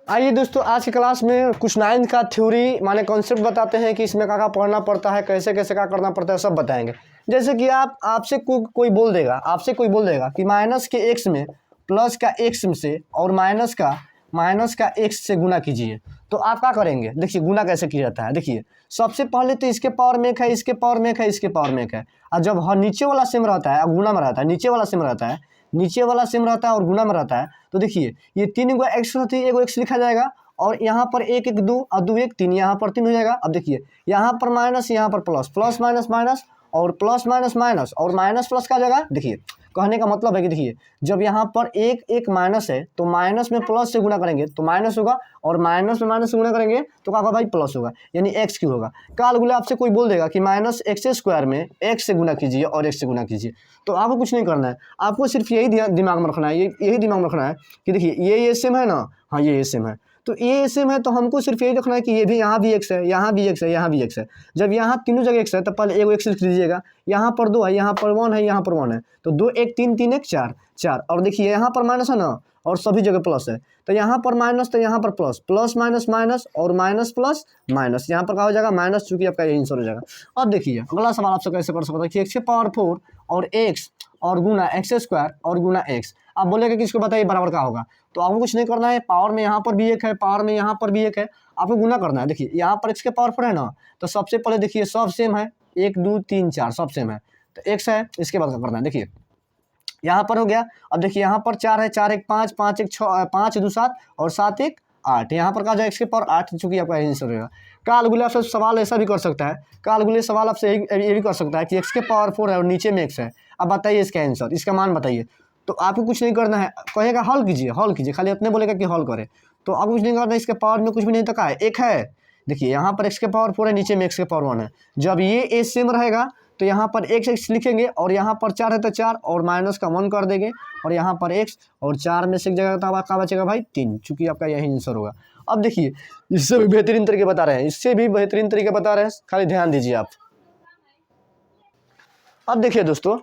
आइए दोस्तों, आज की क्लास में कुछ नाइन्थ का थ्योरी माने कॉन्सेप्ट बताते हैं कि इसमें क्या पढ़ना पड़ता है, कैसे कैसे क्या करना पड़ता है, सब बताएंगे। जैसे कि आपसे कोई बोल देगा कि माइनस के एक्स में प्लस का एक्स से और माइनस का एक्स से गुना कीजिए। तो आप क्या करेंगे, देखिए गुना कैसे किया जाता है। देखिए सबसे पहले तो इसके पावर में एक है, इसके पावर में एक है, इसके पावर में एक है। और जब नीचे वाला सेम रहता है और गुना में रहता है, नीचे वाला सेम रहता है और गुना में रहता है, तो देखिए ये तीन गो एक्स रहती है, एगो एक्स लिखा जाएगा और यहाँ पर एक एक दो और दो एक तीन, यहाँ पर तीन हो जाएगा। अब देखिए यहाँ पर माइनस, यहाँ पर प्लस, प्लस माइनस माइनस और प्लस माइनस माइनस और माइनस प्लस का जगह। देखिए कहने का मतलब है कि देखिए जब यहाँ पर एक एक माइनस है तो माइनस में प्लस से गुना करेंगे तो माइनस होगा और माइनस में माइनस से गुना करेंगे तो क्या होगा भाई, प्लस होगा, यानी एक्स क्यू होगा। काल गुले आपसे कोई बोल देगा कि माइनस एक्स स्क्वायर में एक्स से गुना कीजिए और एक्स से गुना कीजिए, तो आपको कुछ नहीं करना है, आपको सिर्फ यही दिमाग में रखना है, यही दिमाग में रखना है कि देखिए ये सेम है ना, हाँ ये सेम है, तो ये सेम है तो हमको सिर्फ यही रखना है कि ये भी यहाँ भी एक्स है, यहाँ भी एक्स है, यहाँ भी एक्स है। जब यहाँ तीनों जगह एक्स है तो पहले एगो एक्स लिख लीजिएगा, यहाँ पर दो है, यहाँ पर वन है, यहाँ पर वन है, तो दो एक तीन, तीन एक चार, चार। और देखिए यहाँ पर माइनस है ना और सभी जगह प्लस है, तो यहाँ पर माइनस तो यहाँ पर प्लस, प्लस माइनस माइनस और माइनस प्लस माइनस, यहाँ पर क्या हो जाएगा माइनस, चूंकि आपका यही आंसर हो जाएगा। अब देखिए अगला सवाल आपसे कैसे कर सकते हैं कि एक्स के पावर 4 और एक्स और गुना एक्स स्क्वायर और गुना एक्स। आप बोलेगा कि इसको बताइए बराबर क्या होगा, तो आपको कुछ नहीं करना है, पावर में यहाँ पर भी एक है, पावर में यहाँ पर भी एक है, आपको गुना करना है। देखिए यहाँ पर एक्स के पावर 4 है ना, तो सबसे पहले देखिए सब सेम है, 1 2 3 4 सब सेम है, तो एक्स है, इसके बाद क्या करना है, देखिए यहाँ पर हो गया। अब देखिए यहाँ पर 4 है, 4 1 5, 5 1 6, 5 2 7 और 7 1 8, यहाँ पर कहा जाए एक्स के पावर 8, चूंकि आपका आंसर रहेगा। कालगुले आपसे सवाल ऐसा भी कर सकता है, कालगुले सवाल आपसे ये भी कर सकता है कि एक्स के पावर 4 है और नीचे में एक्स है, अब बताइए इसका आंसर, इसका मान बताइए। तो आपको कुछ नहीं करना है, कहेगा हल कीजिए, खाली इतने बोलेगा कि हल करे, तो आपको कुछ नहीं करना है, इसके पावर में कुछ भी नहीं तका है, एक है। देखिए यहाँ पर एक्स के पावर 4 है, नीचे में एक्स के पावर 1 है। जब ये ए सेम रहेगा तो यहाँ पर एक्स एक्स लिखेंगे और यहाँ पर 4 है तो 4 और माइनस का 1 कर देंगे और यहाँ पर एक्स और 4 में से एक जगह का बचेगा भाई 3, चूंकि आपका यही आंसर होगा। अब देखिए इससे भी बेहतरीन तरीके बता रहे हैं, खाली ध्यान दीजिए आप। अब देखिए दोस्तों,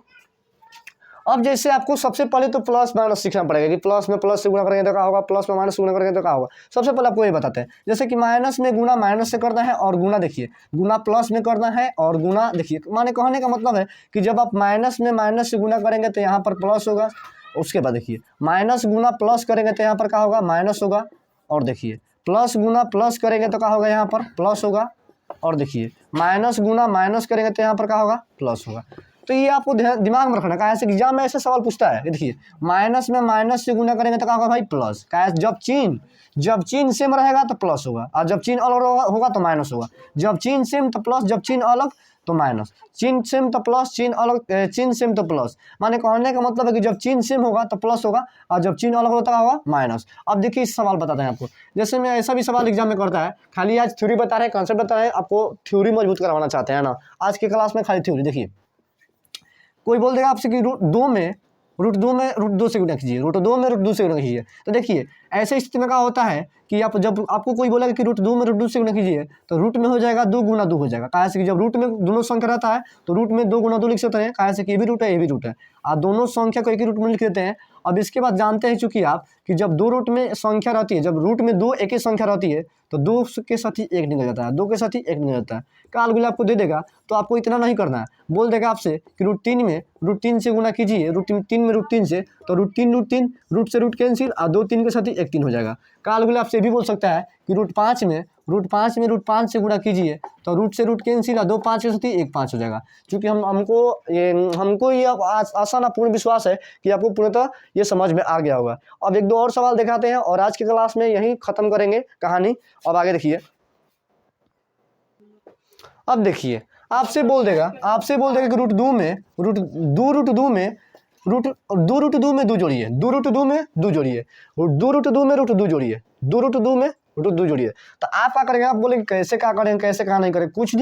अब जैसे आपको सबसे पहले तो प्लस माइनस सीखना पड़ेगा कि प्लस में प्लस से गुणा करेंगे तो क्या होगा, प्लस में माइनस से गुणा करेंगे तो क्या होगा। सबसे पहले आपको ये बताते हैं, जैसे कि माइनस में गुणा माइनस से करना है और गुणा देखिए गुणा प्लस में करना है और गुणा देखिए, माने कहने का मतलब है कि जब आप माइनस में माइनस से गुणा करेंगे तो यहाँ पर प्लस होगा, उसके बाद देखिए माइनस गुणा प्लस करेंगे तो यहाँ पर क्या होगा, माइनस होगा, और देखिए प्लस गुणा प्लस करेंगे तो क्या होगा, यहाँ पर प्लस होगा, और देखिए माइनस गुणा माइनस करेंगे तो यहाँ पर क्या होगा, प्लस होगा। तो ये आपको दिमाग में रखना है, कि एग्जाम में ऐसे सवाल पूछता है। देखिए माइनस में माइनस से गुना करेंगे तो क्या होगा भाई, प्लस। जब चिन्ह सेम रहेगा तो प्लस होगा और जब चिन्ह अलग होगा तो माइनस होगा। जब चिन्ह सेम तो प्लस, जब चिन्ह अलग तो माइनस, चिन्ह सेम तो प्लस, चिन्ह अलग चिन्ह सेम तो प्लस। माने कहने का मतलब है कि जब चिन्ह सेम होगा तो प्लस होगा और जब चिन्ह अलग होता होगा माइनस। अब देखिए इस सवाल बताते हैं आपको, जैसे मैं ऐसा भी सवाल एग्जाम में करता है, खाली आज थ्योरी बता रहे हैं, कॉन्सेप्ट बता रहे हैं, आपको थ्योरी मजबूत करवाना चाहते हैं ना आज की क्लास में, खाली थ्योरी। देखिए कोई बोल देगा आपसे कि रूट दो में रूट दो से गुणा कीजिए, रूट दो में रूट दो से गुणा कीजिए। तो देखिए ऐसे स्थिति में क्या होता है कि आप जब आपको कोई बोलेगा कि रूट दो में रूट दो से गुणा कीजिए तो रूट में हो जाएगा 2 गुना 2 हो जाएगा। कहा से कि जब रूट में दोनों संख्या रहता है तो रूट में 2 गुना 2 लिख सकते हैं, कहा से कि ये भी रूट है ये भी रूट है, और दोनों संख्या को एक ही रूट में लिख देते हैं। अब इसके बाद जानते हैं चूंकि आप कि जब दो रूट में संख्या रहती है, जब रूट में दो एक ही संख्या रहती है तो 2 के साथ ही 1 निकल जाता है, 2 के साथ ही 1 निकल जाता है। कालगुला आपको दे देगा तो आपको इतना नहीं करना है, बोल देगा आपसे कि रूट 3 से गुना कीजिए, रूट 3 में रूट 3 से, तो रूट 3 रूट से रूट कैंसिल और 2 3 के साथ ही 1 3 हो जाएगा। कालगुला आपसे भी बोल सकता है कि रूट 5 में रूट 5 से गुणा कीजिए तो रूट से रूट कैंसिल और 2 5 के साथ ही 1 5 हो जाएगा। चूँकि हमको ये आसान पूर्ण विश्वास है कि आपको पूर्णतः ये समझ में आ गया होगा। अब एक दो और सवाल दिखाते हैं और आज की क्लास में यहीं खत्म करेंगे कहानी। अब आगे देखिए, अब देखिए आपसे बोल देगा कि रूट दो में दो जोड़िए, दो रूट दो में दो जोड़िए, दो रूट दो में रूट दो जोड़िए, दो रूट दो में रूट दो जोड़िए। तो आप क्या करेंगे, आप बोलेंगे कैसे क्या करेंगे, कैसे क्या नहीं करें, कुछ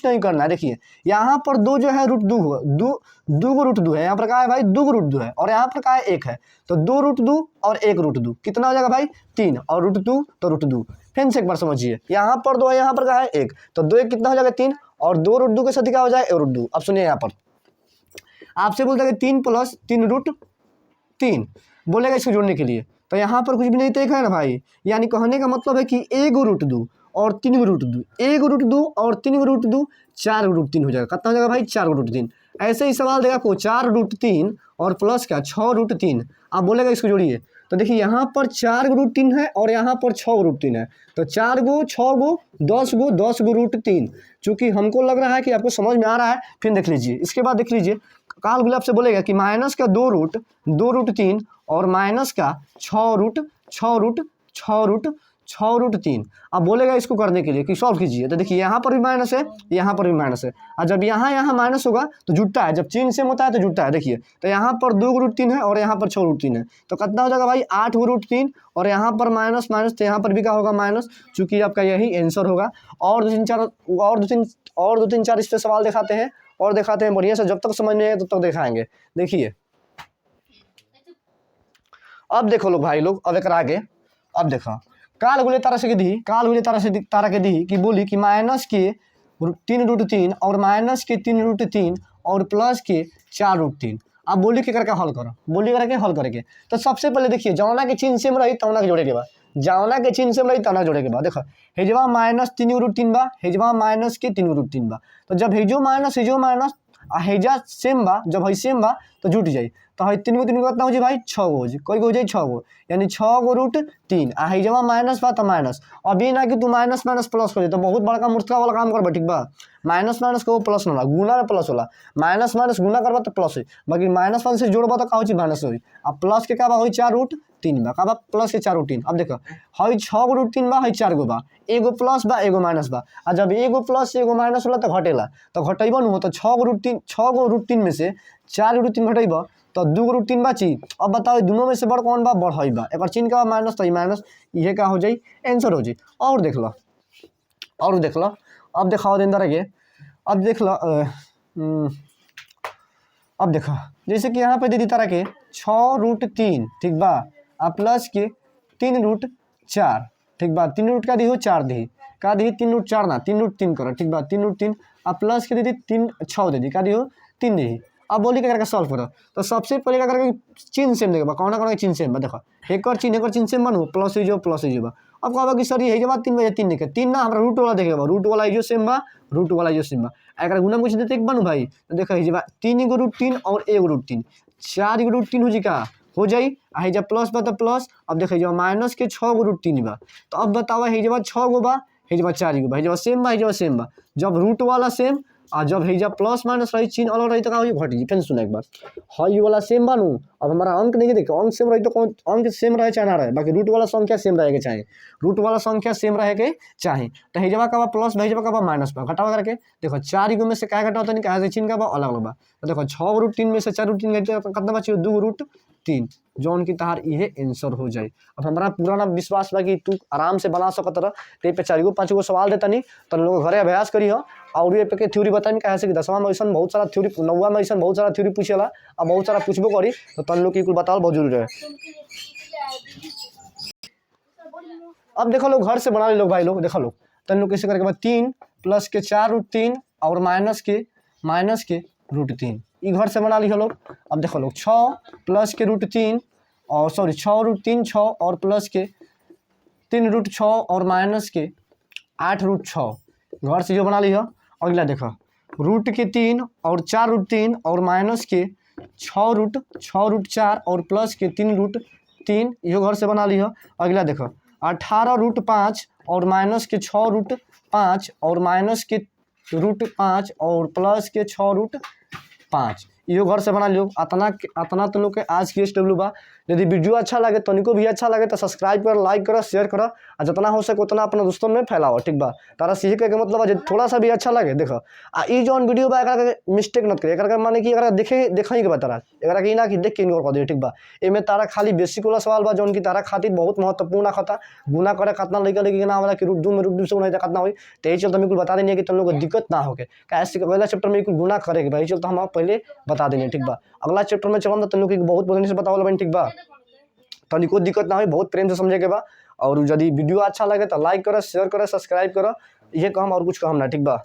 नहीं करना है। देखिए यहाँ पर दो जो है रूट दो हुआ, दो को रूट दो है, यहाँ पर क्या है भाई 2 रूट 2 है और यहाँ पर क्या है 1 है, तो 2 रूट 2 और 1 रूट 2 कितना हो जाएगा भाई 3, और रूट 2 तो रूट 2। फिर से एक बार समझिए, यहाँ पर 2 है, यहाँ पर क्या है 1, तो 2 1 कितना हो जाएगा 3 और 2 रूट 2 के साथ क्या हो जाएगा रूट 2। अब सुनिए यहाँ पर आपसे बोलता है कि 3 + 3 रूट 3, बोलेगा इसको जोड़ने के लिए, तो यहाँ पर कुछ भी नहीं तय है ना भाई। यानी कहने का मतलब है कि ए गो रूट दो और 3 गो रूट दो, ए गो रूट दो और 3 गो रूट दो, 4 रूट 3 हो जाएगा। कितना हो जाएगा भाई? 4 रूट 3। ऐसे ही सवाल देगा को 4 रूट 3 और प्लस क्या 6 रूट 3। आप बोलेगा इसको जोड़िए, तो देखिए यहाँ पर 4 रूट 3 है और यहाँ पर 6 रूट 3 है, तो 4 गो 6 गो 10 गो 10 गो रूट 3। चूंकि हमको लग रहा है कि आपको समझ में आ रहा है, फिर देख लीजिए। इसके बाद देख लीजिए काल गुलाब से बोलेगा कि माइनस का 2 रूट 3 और माइनस का 6 रूट 3। अब बोलेगा इसको करने के लिए कि सॉल्व कीजिए, तो देखिए यहाँ पर भी माइनस है, यहाँ पर भी माइनस है, और जब यहाँ माइनस होगा तो जुटता है, जब चिन्ह सेम होता है तो जुटता है। देखिए तो यहाँ पर 2 रूट 3 है और यहाँ पर 6 रूट 3 है, तो कितना हो जाएगा भाई? 8 रूट 3 और यहाँ पर माइनस माइनस, तो यहाँ पर भी क्या होगा? माइनस, चूंकि आपका यही आंसर होगा। और दो तीन चार इस पर सवाल दिखाते हैं और दिखाते हैं बढ़िया से, जब तक समझ में आए तब तक दिखाएंगे। देखिए अब देखो लोग भाई लोग, अब एक आगे अब देखो काल गुले तारा से दी कि बोली कि माइनस के 3 रूट 3 और माइनस के 3 रूट 3 और प्लस के 4 रूट 3। अब बोली के करके हल करो, बोली करके हल करेंगे। तो सबसे पहले देखिए जौना के चिन्ह सेम रही तौना के जोड़े के बाद, जौना के चिन्ह सेम रही तौना जोड़े के बाद देखो हेजवा माइनस 3 रूट 3 बा, हेजवा माइनस के 3 रूट 3 बा, तो जब हेजो माइनस आ हेजा सेम बा, जब है सेम बा तो जुट जाई। तो है 3 गो कितना हो जाए भाई? 6 गो हो जाए, कोई हो जाए 6 गो, यानी 6 गो रूट 3। आ हेजवा माइनस बा तो माइनस, अभी ना कि तू माइनस माइनस प्लस कर दे तो बहुत बड़का मूर्खता वाला काम करबा, ठीक बा? माइनस माइनस को प्लस ना होला, गुना में प्लस होला, माइनस माइनस गुना करबा तो प्लस हो, बाकी माइनस 1 से जोड़बा तो का हो माइनस हो। अब प्लस के का बा? हो 4 रूट 3 बा, का बा? प्लस के 4 रूट 3। अब देखो है 6 गो रूट 3 बा, है 4 गो बा, एगो प्लस बा एगो माइनस बा, आ जब एगो प्लस एगो माइनस होला तो घटेला, तो घटेबा न हो, तो 6 गो रूट 3 में से 4 रूट 3 घटेबा तो 2 गो रूट 3 बाची। अब बताओ दोनों में से बड़ कौन बा? बड़ है बा, एक चिन्ह का माइनस तो माइनस, ये का हो जाए आंसर हो जाए। और देख लो अब दिखाओ दिन आगे, अब देख लो अब देखो जैसे कि यहाँ पे दे दी तरह के 6 रूट 3, ठीक बा, आ प्लस के 3 रूट 4, ठीक बा, 3 रूट का दी हो 4 दी, का दी 3 रूट 4 ना 3 रूट 3 करो, ठीक बा, 3 रूट 3, आ प्लस के दे दी 3 6 दे दी, का दी हो 3 दी। अब बोली क्या करके सॉल्व करो, तो सबसे पहले क्या करके चिन्ह सेम देगा, कौन कौन चिन्ह सेम बा, देखो एक और चिन्ह सेम बनू, प्लस हो बा। अब कहबा कि सर ये बात 3 बजे 3 देखे 3 ना हमरा रूट वाला देखेगा, रूट वाला जो सेम बा, रूट वाला जो सेम बा, अगर गुना कुछ देते एक बनू भाई, तो देखो ये 3 गो रूट 3 और 1 रूट 3, 4 गो रूट 3 हो जी का हो जाई, आ जब प्लस बा तो प्लस। अब देखिए जब माइनस के 6 गो रूट 3 बा, तो अब बताओ हे जब 6 गो बा, हे जब 4 गो बा, हे जब सेम बा, जब रूट वाला सेम आ जब है जब प्लस माइनस रही चिन्ह अलग रही तो का घट जी। फिर सुना एक बार, है वाला सेम बनू, अब हमारा अंक नहीं देखो अंक सेम रही तो कौन अंक सेम रहे चाहे ना रहे, बाकी रूट वाला संख्या सेम रहे के चाहे, रूट वाला संख्या सेम रहे के चाहे। तो है जब का प्लस है जब का माइनस बा, घटावा करके देखो 4 गो में से क्या घटाता नहीं, कहा से चिन्ह का बा अलग अलग बा। तो देखो 6 रूट 3 में से 4 रूट 3 कितना बची? 2 रूट 3, जौन की तहार ये आंसर हो जाए। अब हमारा पूरा ना विश्वास बा कि तू आराम से बना सकत रह, ते पे 4 गो 5 गो सवाल देता नहीं तो लोग घरे अभ्यास करी हो, और ये पे के थ्योरी बताई कहे कि 10वां में ऐसा बहुत सारा थ्योरी, 9वां में ऐसा बहुत सारा थ्योरी पूछेला और बहुत सारा पूछबो करी, तो तन लोग की कुल बताओ बहुत जरूरी है। अब देखो लोग घर से बना ले लोग भाई लोग, देखो लोग तन लोग कैसे करके बाद 3 प्लस के 4 रूट 3 और माइनस के रूट 3 ये घर से बना ली लोग। अब देखो लोग 6 प्लस के रूट 3 और 6 रूट 3 6 और प्लस के 3 रूट 6 और माइनस के 8 रूट 6 घर से जो बना ली हो। अगला देखो रूट के 3 और 4 रूट 3 और माइनस के 6 रूट 4 और प्लस के 3 रूट 3 यो घर से बना ली हो। अगला देखो 18 रूट 5 और माइनस के 6 रूट 5 और माइनस के रूट 5 और प्लस के 6 रूट 5 यो घर से बना लियो। अतना तो लोग के आज की SW बा। यदि वीडियो अच्छा लगे तनिको भी अच्छा लगे तो सब्सक्राइब कर, लाइक करो, शेयर करो और जितना हो सके उतना अपना दोस्तों में फैलाओ, ठीक बा। तारा सीखे के मतलब है थोड़ा सा भी अच्छा लगे देखो आ ई जौन वीडियो बा एकरा के मिस्टेक मत करे, एकरा माने कि एकरा देखे के बा तारा एकरा के ना कि देख के इग्नोर कर दे, ठीक बा। एमे तारा खाली बेसिक वाला सवाल बा जौन की तारा खातिर बहुत महत्वपूर्ण खता गुना करे कितना लइका लइकी के नाम वाला कि रूट 2 में रूट 2 से गुना कितना होई, तो यही चलते बिल्कुल बता देनी है कि तुम लोग को दिक्कत ना होके कैसे पहला चैप्टर में गुना करे के भाई चलते हम पहले बता देंगे, ठीक बा। अगला चैप्टर में चलम तुम लोग की बहुत बढ़िया से बतावल बन, ठीक बा। तनिको दिक्कत ना हो, बहुत प्रेम से समझे के बा। और यदि वीडियो अच्छा लगे तो लाइक करो, शेयर करो, सब्सक्राइब करो, ये कहम और कुछ कहम ना, ठीक बा।